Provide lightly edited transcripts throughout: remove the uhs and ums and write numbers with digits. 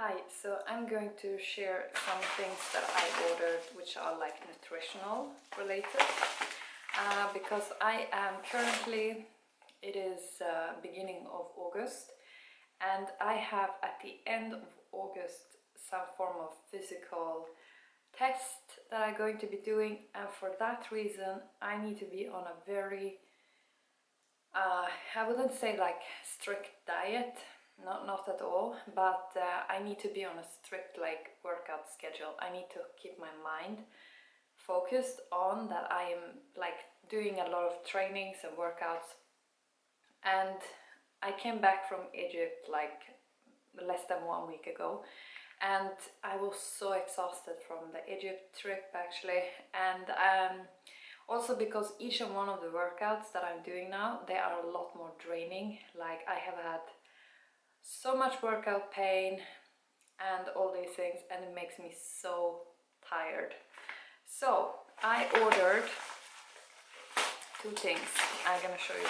Hi, so I'm going to share some things that I ordered which are like nutritional related because I am currently, it is beginning of August, and I have at the end of August some form of physical test that I'm going to be doing, and for that reason I need to be on a very I wouldn't say like strict diet, not at all, but I need to be on a strict like workout schedule. I need to keep my mind focused on that. I am like doing a lot of trainings and workouts, and I came back from Egypt like less than 1 week ago, and I was so exhausted from the Egypt trip actually, and also because each and one of the workouts that I'm doing now, they are a lot more draining. Like I have had so much workout pain and all these things, and it makes me so tired. So I ordered two things. I'm gonna show you.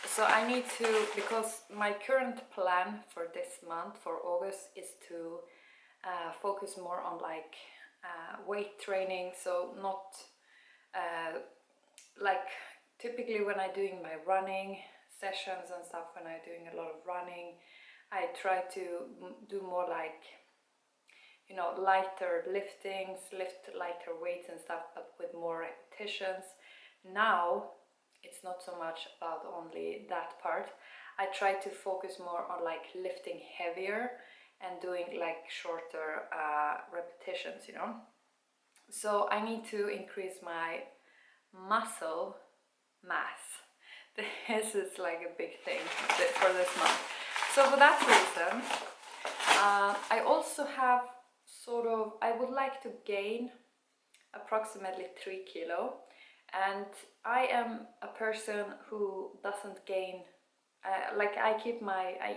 So I need to, because my current plan for this month, for August, is to focus more on like weight training. So not like typically when I'm doing my running sessions and stuff, when I'm doing a lot of running, I try to do more like, you know, lighter liftings, lift lighter weights and stuff, but with more repetitions. Now it's not so much about only that part. I try to focus more on like lifting heavier and doing like shorter repetitions, you know. So I need to increase my muscle mass. This is like a big thing for this month. So for that reason, I also have sort of, I would like to gain approximately 3 kilo, and I am a person who doesn't gain, like I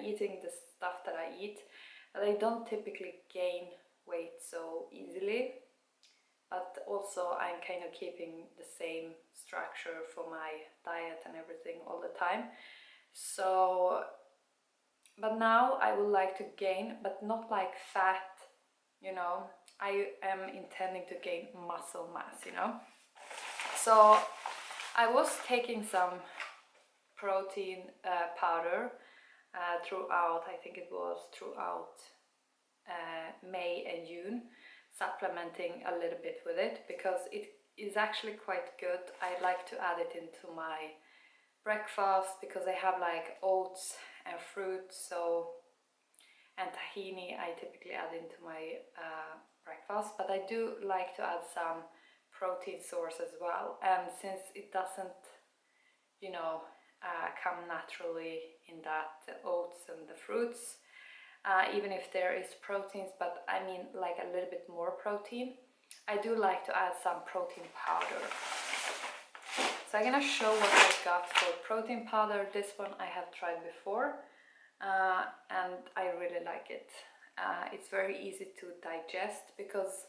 eating the stuff that I eat, but I don't typically gain weight so easily. But also I'm kind of keeping the same structure for my diet and everything all the time. So, but now I would like to gain, but not like fat, you know. I am intending to gain muscle mass, you know. So I was taking some protein powder throughout, I think it was throughout May and June, supplementing a little bit with it because it is actually quite good. I like to add it into my breakfast because I have like oats and fruits, so, and tahini I typically add into my breakfast, but I do like to add some protein source as well. And since it doesn't, you know, come naturally in that oats and the fruits, even if there is proteins, but I mean like a little bit more protein, I do like to add some protein powder. So I'm gonna show what I got for protein powder. This one I have tried before, and I really like it. It's very easy to digest because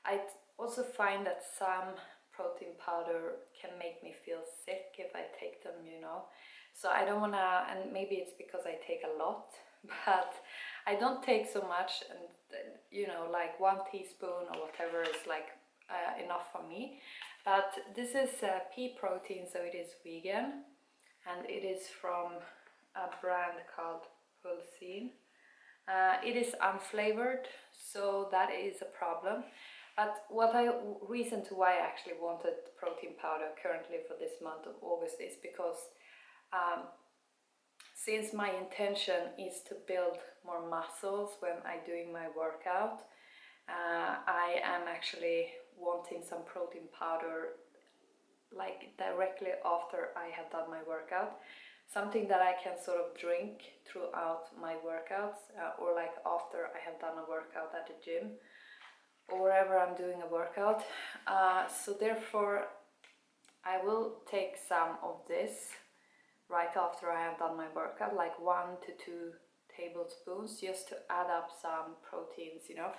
I also find that some protein powder can make me feel sick if I take them, you know. So I don't wanna, and maybe it's because I take a lot, but I don't take so much, and you know, like 1 teaspoon or whatever is like enough for me. But this is pea protein, so it is vegan, and it is from a brand called Pollen. It is unflavored, so that is a problem. But reason to why I actually wanted protein powder currently for this month of August is because since my intention is to build more muscles when I'm doing my workout, I am actually wanting some protein powder like directly after I have done my workout. Something that I can sort of drink throughout my workouts, or like after I have done a workout at the gym or wherever I'm doing a workout. So therefore I will take some of this right after I have done my workout, like 1 to 2 tablespoons, just to add up some proteins, you know.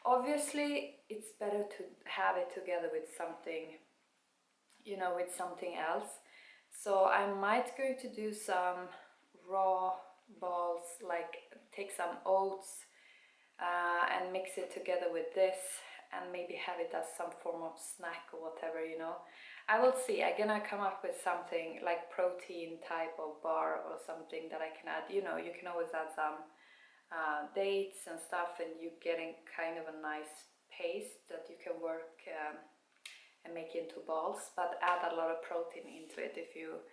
Obviously it's better to have it together with something, you know, with something else. So I might going to do some raw balls, like take some oats and mix it together with this and maybe have it as some form of snack or whatever, you know. I will see. I'm gonna come up with something like protein type of bar or something that I can add. You know, you can always add some dates and stuff, and you're getting kind of a nice paste that you can work and make into balls, but add a lot of protein into it if you're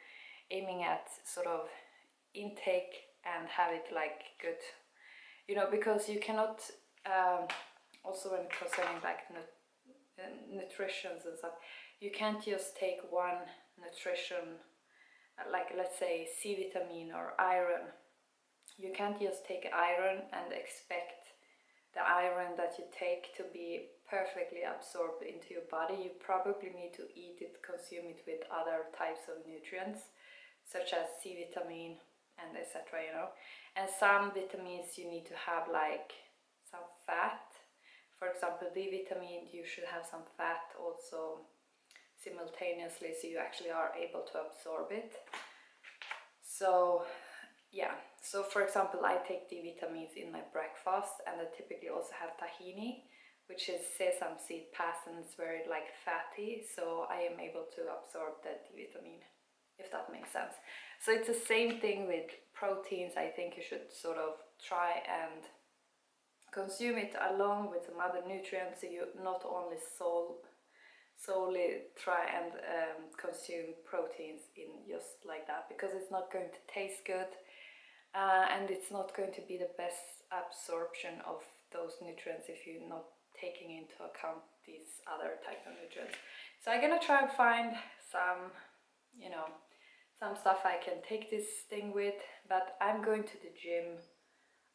aiming at sort of intake and have it like good, you know, because you cannot also when concerning like nutritions and stuff, you can't just take one nutrition like let's say C vitamin or iron. You can't just take iron and expect the iron that you take to be perfectly absorbed into your body. You probably need to eat it, consume it with other types of nutrients such as C vitamin and etc, you know. And some vitamins you need to have like some fat. For example, D vitamin, you should have some fat also simultaneously so you actually are able to absorb it. So yeah, so for example, I take D vitamins in my breakfast, and I typically also have tahini, which is sesame seed paste, and it's very like fatty, so I am able to absorb that D vitamin, if that makes sense. So it's the same thing with proteins. I think you should sort of try and consume it along with some other nutrients, so you not only solely try and consume proteins in just like that, because it's not going to taste good. And it's not going to be the best absorption of those nutrients if you're not taking into account these other type of nutrients. So I'm gonna try and find some, you know, some stuff I can take this thing with, but I'm going to the gym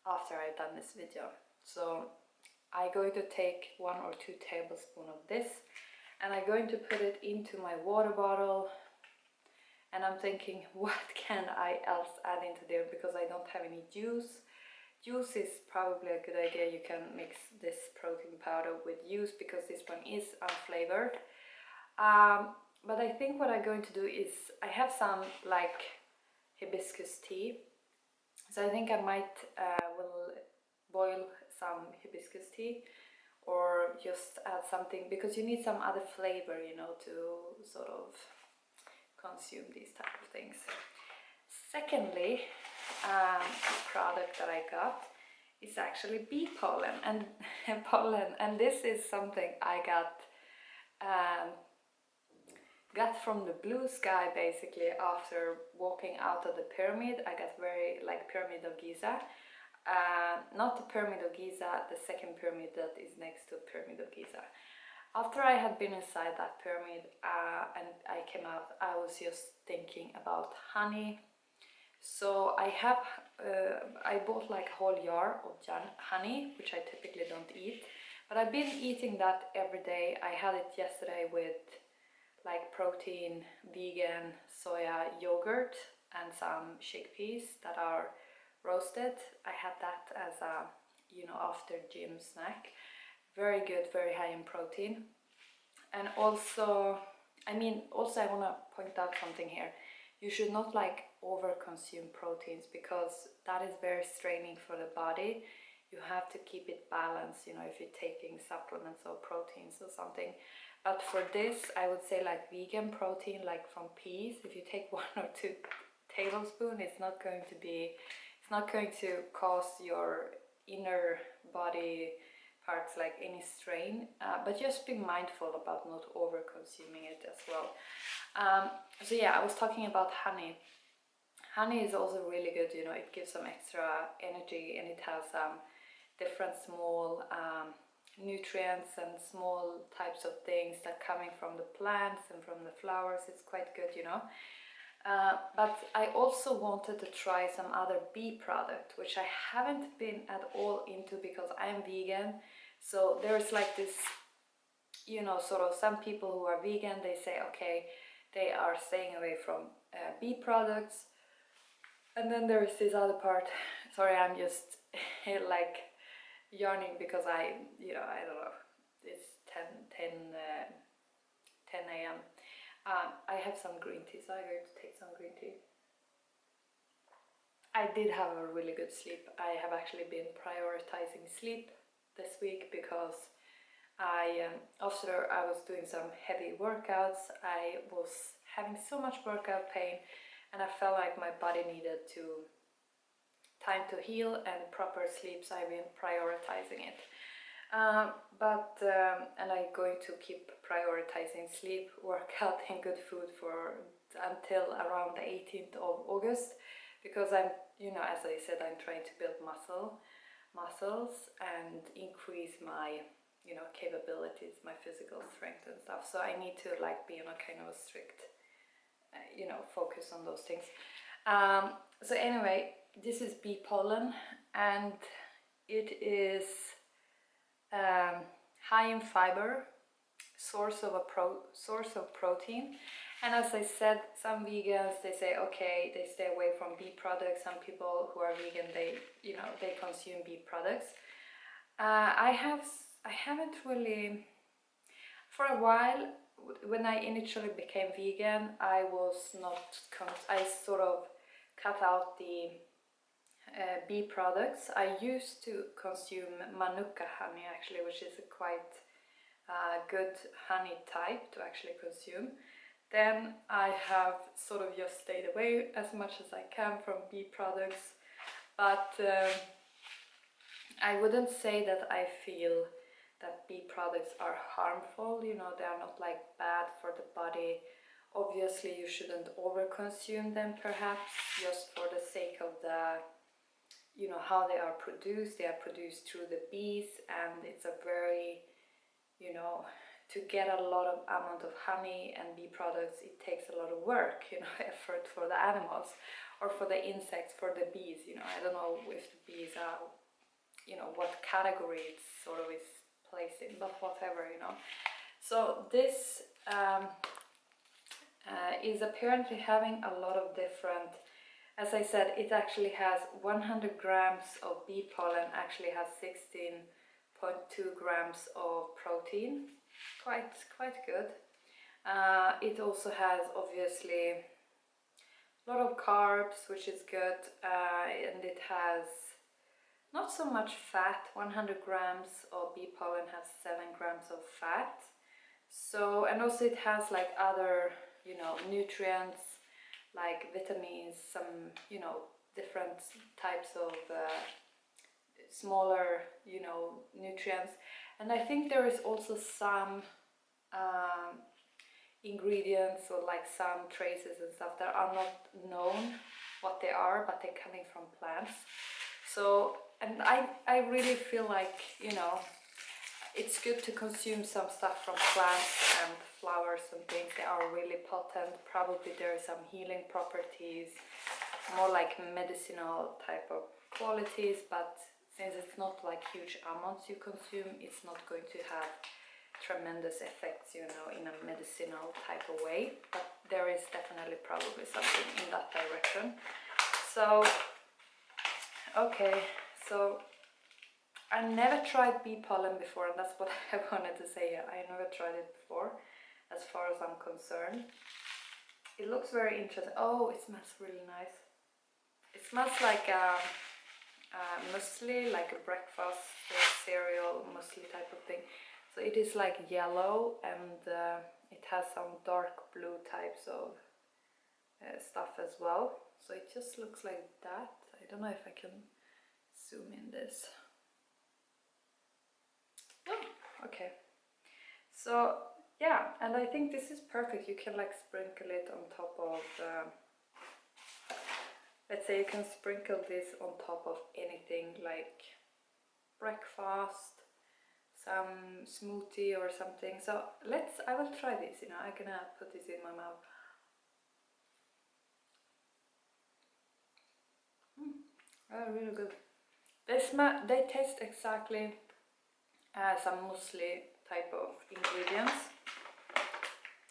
after I've done this video. So I'm going to take 1 or 2 tablespoons of this, and I'm going to put it into my water bottle. And I'm thinking, what can I else add into there, because I don't have any juice. Juice is probably a good idea. You can mix this protein powder with juice because this one is unflavored. But I think what I'm going to do is, I have some like hibiscus tea. So I think I might will boil some hibiscus tea, or just add something, because you need some other flavor, you know, to sort of consume these type of things. Secondly, a product that I got is actually bee pollen and pollen, and this is something I got from the blue sky basically after walking out of the pyramid. I got very like Pyramid of Giza, not the Pyramid of Giza, the second pyramid that is next to Pyramid of Giza. After I had been inside that pyramid and I came out, I was just thinking about honey. So I bought like a whole jar of honey, which I typically don't eat, but I've been eating that every day. I had it yesterday with like protein, vegan, soya yogurt and some chickpeas that are roasted. I had that as a, you know, after gym snack. Very good, very high in protein. And also, I mean, also I want to point out something here. You should not like over consume proteins, because that is very straining for the body. You have to keep it balanced, you know, if you're taking supplements or proteins or something. But for this, I would say like vegan protein, like from peas, if you take 1 or 2 tablespoons, it's not going to cause your inner body parts like any strain, but just be mindful about not over consuming it as well. So yeah, I was talking about honey. Honey is also really good, you know, it gives some extra energy, and it has different small nutrients and small types of things that coming from the plants and from the flowers. It's quite good, you know. But I also wanted to try some other bee product, which I haven't been at all into because I am vegan. So there's like this, you know, sort of some people who are vegan, they say, okay, they are staying away from bee products. And then there is this other part, sorry, I'm just like yawning because you know, I don't know, it's 10 a.m. I have some green tea, so I'm going to take some green tea. I did have a really good sleep. I have actually been prioritizing sleep this week because after I was doing some heavy workouts, I was having so much workout pain, and I felt like my body needed time to heal and proper sleep, so I've been prioritizing it. And I'm going to keep prioritizing sleep, workout and good food until around the 18th of August, because I'm, as I said, I'm trying to build muscles and increase my, capabilities, my physical strength and stuff. So I need to like be on a kind of a strict, focus on those things. So anyway, this is bee pollen, and it is high in fiber, source of protein. And as I said, some vegans, they say okay, they stay away from bee products. Some people who are vegan, they consume bee products. I haven't really, for a while, when I initially became vegan, I sort of cut out the bee products. I used to consume manuka honey actually, which is a quite good honey type to actually consume. Then I have sort of just stayed away as much as I can from bee products, but I wouldn't say that I feel that bee products are harmful. They are not like bad for the body. Obviously you shouldn't overconsume them, perhaps just for the sake of the how they are produced. They are produced through the bees, and it's a very, to get a lot of amount of honey and bee products, it takes a lot of work, effort for the animals, or for the insects, for the bees. I don't know if the bees are, what category it sort of is placed in, but whatever, So this is apparently having a lot of different. As I said, it actually has 100 grams of bee pollen, actually has 16.2 grams of protein. Quite good. It also has obviously a lot of carbs, which is good, and it has not so much fat. 100 grams of bee pollen has 7 grams of fat. So, and also it has like other, nutrients, like vitamins, some, different types of smaller, nutrients. And I think there is also some ingredients, or like some traces and stuff that are not known what they are, but they're coming from plants. So, and I really feel like, it's good to consume some stuff from plants and flowers and things. They are really potent. Probably there are some healing properties, more like medicinal type of qualities, but since it's not like huge amounts you consume, it's not going to have tremendous effects, in a medicinal type of way. But there is definitely probably something in that direction. So, okay, so I never tried bee pollen before, and that's what I wanted to say here. I never tried it before, as far as I'm concerned. It looks very interesting. Oh, it smells really nice. It smells like a muesli, like a breakfast cereal muesli type of thing. So it is like yellow, and it has some dark blue types of stuff as well. So it just looks like that. I don't know if I can zoom in this. Oh, okay. So yeah, and I think this is perfect. You can like sprinkle it on top of, let's say you can sprinkle this on top of anything like breakfast, some smoothie or something. So I will try this, I'm gonna put this in my mouth. Really good. They taste exactly some muesli type of ingredients.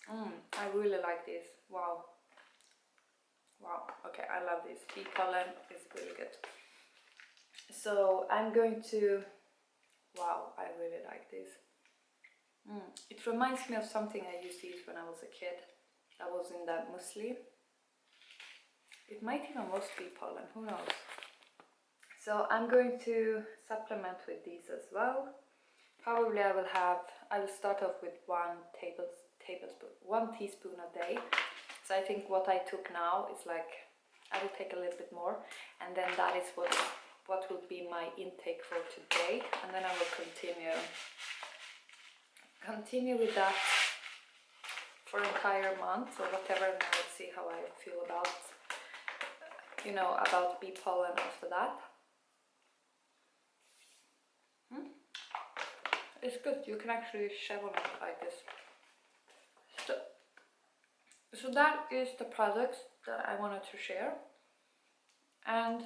I really like this. Wow. Okay, I love this. Bee pollen is really good. So I'm going to, wow, I really like this. It reminds me of something I used to eat when I was a kid. That was in that muesli. It might even most be pollen, who knows. So I'm going to supplement with these as well. Probably I will start off with 1 teaspoon a day. So I think what I took now is like, I will take a little bit more, and then that is what will be my intake for today, and then I will continue with that for an entire month or whatever, and I will see how I feel about, you know, about bee pollen after that. It's good, you can actually shove on it like this. So that is the products that I wanted to share, and